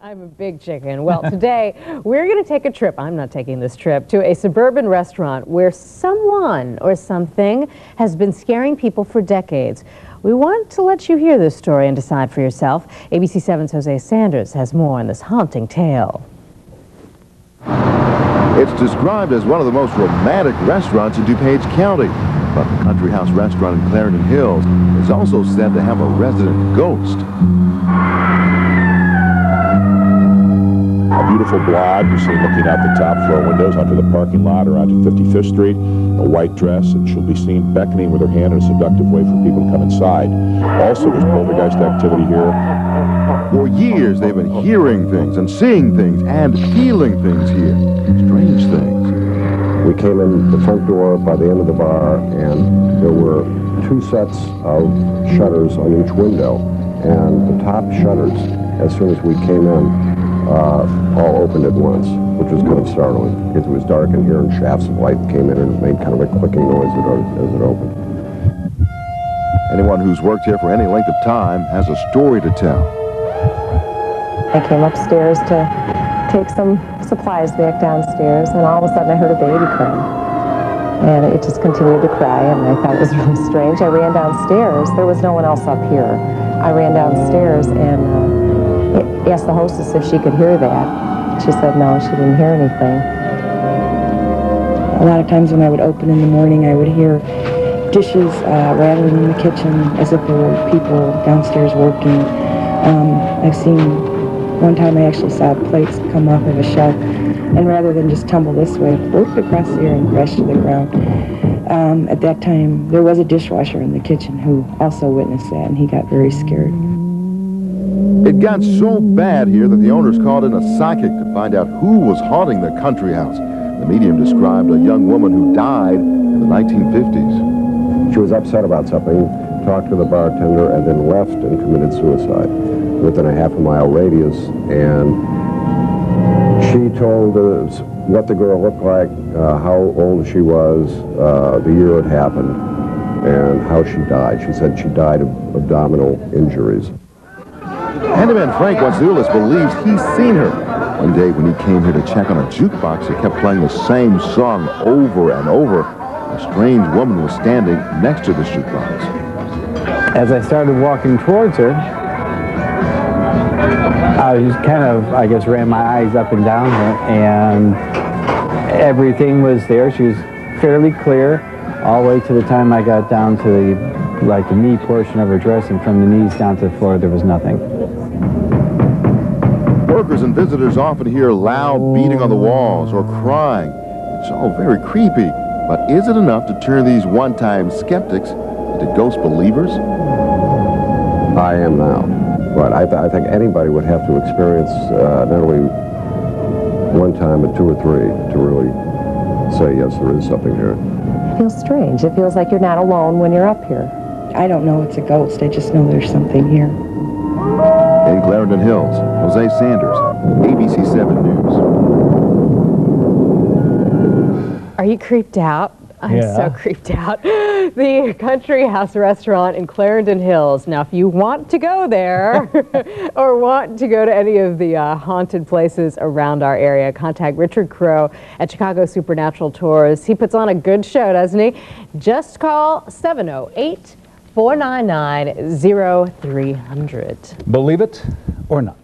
I'm a big chicken. Well, today we're going to take a trip. I'm not taking this trip to a suburban restaurant where someone or something has been scaring people for decades. We want to let you hear this story and decide for yourself. ABC 7's Jose Sanders has more on this haunting tale. It's described as one of the most romantic restaurants in DuPage County. But the Country House restaurant in Clarendon Hills is also said to have a resident ghost. A beautiful blonde you see looking out the top floor windows onto the parking lot or onto 55th Street, a white dress, and she'll be seen beckoning with her hand in a seductive way for people to come inside. Also, there's poltergeist activity here. For years, they've been hearing things and seeing things and feeling things here. Strange things. We came in the front door by the end of the bar, and there were two sets of shutters on each window. And the top shutters, as soon as we came in, all opened at once, which was kind of startling because it was dark in here and shafts of light came in and it made kind of a clicking noise as it opened. Anyone who's worked here for any length of time has a story to tell. I came upstairs to take some supplies back downstairs, and all of a sudden I heard a baby cry. And it just continued to cry, and I thought it was really strange. I ran downstairs. There was no one else up here. I ran downstairs and asked the hostess if she could hear that. She said no, she didn't hear anything. A lot of times when I would open in the morning, I would hear dishes rattling in the kitchen as if there were people downstairs working. I've seen one time I actually saw plates come off of a shelf, and rather than just tumble this way, floated across the air and crashed to the ground. At that time, there was a dishwasher in the kitchen who also witnessed that, and he got very scared. It got so bad here that the owners called in a psychic to find out who was haunting the Country House. The medium described a young woman who died in the 1950s. She was upset about something, talked to the bartender, and then left and committed suicide within a half-a-mile radius. And she told us what the girl looked like, how old she was, the year it happened, and how she died. She said she died of abdominal injuries. Handyman Frank Wazulis believes he's seen her. One day when he came here to check on a jukebox that kept playing the same song over and over, a strange woman was standing next to the jukebox. As I started walking towards her, I just kind of, I guess, ran my eyes up and down her, and everything was there. She was fairly clear all the way to the time I got down to the knee portion of her dress, and from the knees down to the floor there was nothing. Workers and visitors often hear loud beating on the walls or crying. It's all very creepy, but is it enough to turn these one-time skeptics into ghost believers? I am now, but I think anybody would have to experience not only one time, but two or three to really say, yes, there is something here. It feels strange. It feels like you're not alone when you're up here. I don't know it's a ghost. I just know there's something here. In Clarendon Hills, Jose Sanders, ABC 7 News. Are you creeped out? I'm so creeped out. The Country House restaurant in Clarendon Hills. Now, if you want to go there or want to go to any of the haunted places around our area, contact Richard Crow at Chicago Supernatural Tours. He puts on a good show, doesn't he? Just call 708-499-0300. Believe it or not.